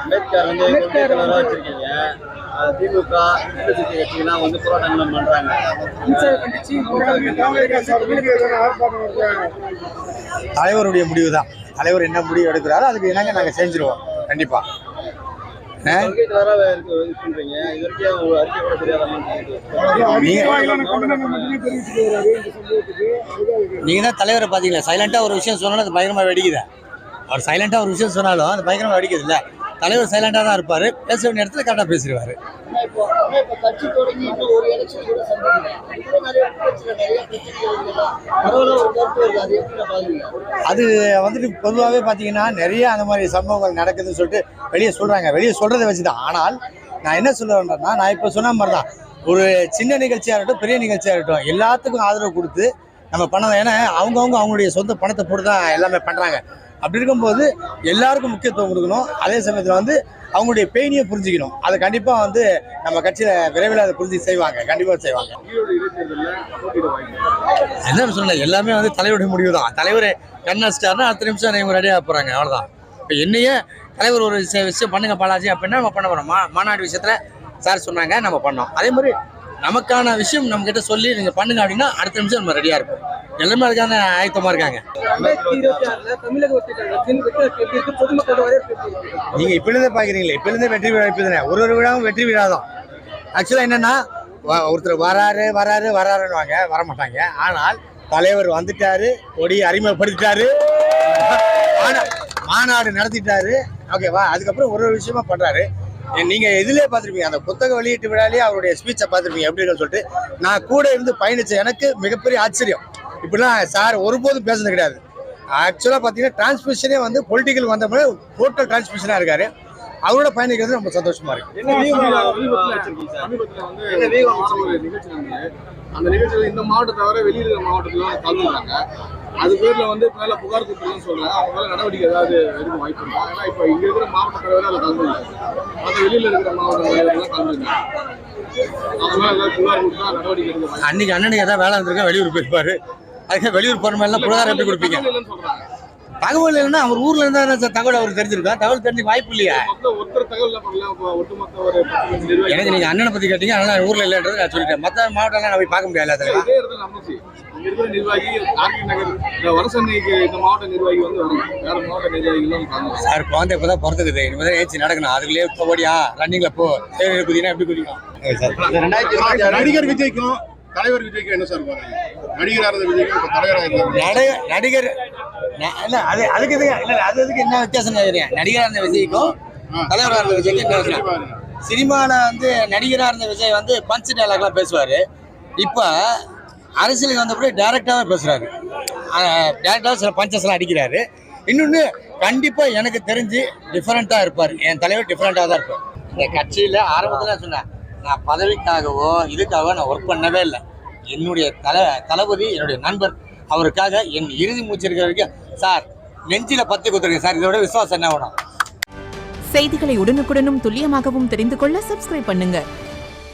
அம்பேத்கர் வந்து வச்சிருக்கீங்க. திமுக கட்சிகள்லாம் வந்து போராட்டங்கள் பண்றாங்க. தலைவருடைய முடிவு தான். தலைவர் என்ன முடிவு எடுக்கிறாரோ அதுக்கு இணங்க நாங்கள் செஞ்சிருவோம் கண்டிப்பா. நீங்க தான் தலைவரை பாத்தீங்களா, சைலண்டா ஒரு விஷயம் சொன்னாலும் அது பயங்கரமா வெடிக்குது. அவர் சைலண்டா ஒரு விஷயம் சொன்னாலும் அது பயங்கரமா வெடிக்குது இல்ல. தலைவர் சைலண்டா தான் இருப்பாரு, பேச வேண்டிய இடத்துல கரெக்டா பேசிடுவாரு. அது வந்துட்டு பொதுவாகவே பார்த்தீங்கன்னா நிறைய அந்த மாதிரி சம்பவங்கள் நடக்குதுன்னு சொல்லிட்டு வெளியே சொல்றாங்க. வெளியே சொல்றதை வச்சுதான். ஆனால் நான் என்ன சொல்ல வேண்டேன்னா, நான் இப்போ சொன்ன மாதிரி தான், ஒரு சின்ன நிகழ்ச்சியாக இருக்கட்டும் பெரிய நிகழ்ச்சியாக இருக்கட்டும் எல்லாத்துக்கும் ஆதரவு கொடுத்து நம்ம பண்ணலாம். ஏன்னா அவங்களுடைய சொந்த பணத்தை போட்டு தான் எல்லாமே பண்ணுறாங்க. அப்படி இருக்கும்போது எல்லாருக்கும் முக்கியத்துவம் கொடுக்கணும். அதே சமயத்தில் வந்து அவங்களுடைய பெயினியை புரிஞ்சுக்கணும். அதை கண்டிப்பாக வந்து நம்ம கட்சியில் விரைவில் அதை புரிஞ்சு செய்வாங்க, கண்டிப்பாக செய்வாங்க. என்ன சொல்ல, எல்லாமே வந்து தலைவருடைய முடிவு தான். தலைவர் கண்ணாச்சிட்டாருன்னா அடுத்த நிமிஷம் இவங்க ரெடியாக போகிறாங்க, அவ்வளோதான். இப்போ என்னையே தலைவர் ஒரு விஷயம் பண்ணுங்க பாலாஜி அப்படின்னா நம்ம பண்ண போகிறோம். மாநாடு விஷயத்தில் சார் சொன்னாங்க, நம்ம பண்ணோம். அதே மாதிரி நமக்கான விஷயம் நம்ம கிட்ட சொல்லி நீங்கள் பண்ணுங்க அப்படின்னா அடுத்த நிமிஷம் நம்ம ரெடியாக இருப்போம். எல்லாமே அதுக்கான ஆயத்தமாக இருக்காங்க. நீங்கள் இப்படிருந்தே பார்க்குறீங்களே, இப்படிருந்தே வெற்றி விழா இப்போ தானே. ஒரு விழாவும் வெற்றி விழா தான். ஆக்சுவலாக என்னென்னா, ஒருத்தர் வராருன்னுவாங்க, வரமாட்டாங்க. ஆனால் தலைவர் வந்துட்டாரு, கொடியை அறிமுகப்படுத்திட்டாரு, மாநாடு நடத்திட்டாரு, ஓகேவா. அதுக்கப்புறம் ஒரு விஷயமா பண்றாரு. நீங்க எதுலேயே பார்த்துருப்பீங்க, அந்த புத்தக வெளியீட்டு விழாலேயே அவருடைய ஸ்பீச்சை பார்த்துருப்பீங்க எப்படி இருக்குன்னு சொல்லிட்டு. நான் கூட இருந்து பயணிச்ச எனக்கு மிகப்பெரிய ஆச்சரியம். இப்படிலாம் சார் ஒருபோதும் பேசுறது கிடையாது. ஆக்சுவலாக பார்த்தீங்கன்னா டிரான்ஸ்மிஷனே வந்து பொலிட்டிக்கல் வந்த மாதிரி டோட்டல் டிரான்ஸ்மிஷனாக இருக்காரு. அவரோட பயணிக்கிறது ரொம்ப சந்தோஷமா இருக்கு. அந்த நிகழ்ச்சியில் இந்த மாவட்டத்தை தவிர வெளியிருக்கிற மாவட்டத்திலாம் கலந்துருக்காங்க. அது பேர்ல வந்து மேல புகார் கொடுத்துருன்னு சொல்றாங்க. அவங்க மேல நடவடிக்கை ஏதாவது எடுக்க வாய்ப்பு இருக்கா? ஏன்னா இப்போ இங்க இருக்கிற மாவட்ட தலைவர் அதில் கலந்துருக்காங்க, மற்ற வெளியில இருக்கிற மாவட்ட தலைவர்கள்லாம் கலந்துருக்காங்க. அவங்க மேல ஏதாவது புகார் கொடுத்தா நடவடிக்கை எடுக்க வாய்ப்பு. அன்னைக்கு அண்ணனுக்கு ஏதாவது வேலை இருந்திருக்கா, வெளியூர் போயிருப்பாரு. அதுக்கு வெளியூர் போற மாதிரி புகார் எப்படி கொடுப்பீங்க? தகவல் இல்லைன்னா அவர் ஊர்ல இருந்தா தகவல் அவருக்கு தெரிஞ்சிருக்கா? தகவல் தெரிஞ்சு வாய்ப்பு இல்லையா? எனக்கு நீங்க அண்ணனை பத்தி கேட்டீங்க, அதனால ஊர்ல இல்லைன்றது நான் சொல்லிட்டேன். மற்ற மாவட்டம் நான் போய் பார்க்க முடியாது. சார் குழந்தை இப்பதான் பிறந்துக்குது, இனிமேதான் ஏச்சு நடக்கணும். அதுக்குள்ளே ஓடியா ரன்னிங்ல போ சரி குதினா எப்படி குதிக்கும்? நடிகர் விஜய்க்கும் தலைவர் விஜய்க்கும் என்ன சார் நடிகர் நடிகர் அதுக்கு என்ன வித்தியாசம் கேட்குறீங்க? நடிகராக இருந்த விஜய்க்கும் தலைவராக இருந்த விஜய்க்கும் என்ன வித்தியாசம்? சினிமாவில் வந்து நடிகராக இருந்த விஜய் வந்து பஞ்ச் டைலாக்லாம் பேசுவார். இப்போ அரசியலுக்கு வந்தபடி டைரக்டாகவே பேசுகிறாரு. டைரக்டாக சில பஞ்சஸ்லாம் அடிக்கிறாரு. இன்னொன்று கண்டிப்பாக எனக்கு தெரிஞ்சு டிஃப்ரெண்ட்டாக இருப்பார். என் தலைவர் டிஃப்ரெண்ட்டாக தான் இருப்பார். இந்த கட்சியில் ஆரம்பத்தில் சொன்னேன், நான் பதவிக்காகவோ இதுக்காகவோ நான் ஒர்க் பண்ணவே இல்லை. என்னுடைய தளபதி என்னுடைய நண்பர், அவருக்காக என் இறுதி மூச்சு இருக்கிற வரைக்கும் சார் நெஞ்சில பத்தி கொடுத்துருக்கேன் சார். இதோட விசுவாசம் என்ன வேணும்? செய்திகளை உடனுக்குடனும் துல்லியமாகவும் தெரிந்து கொள்ள சப்ஸ்கிரைப் பண்ணுங்க.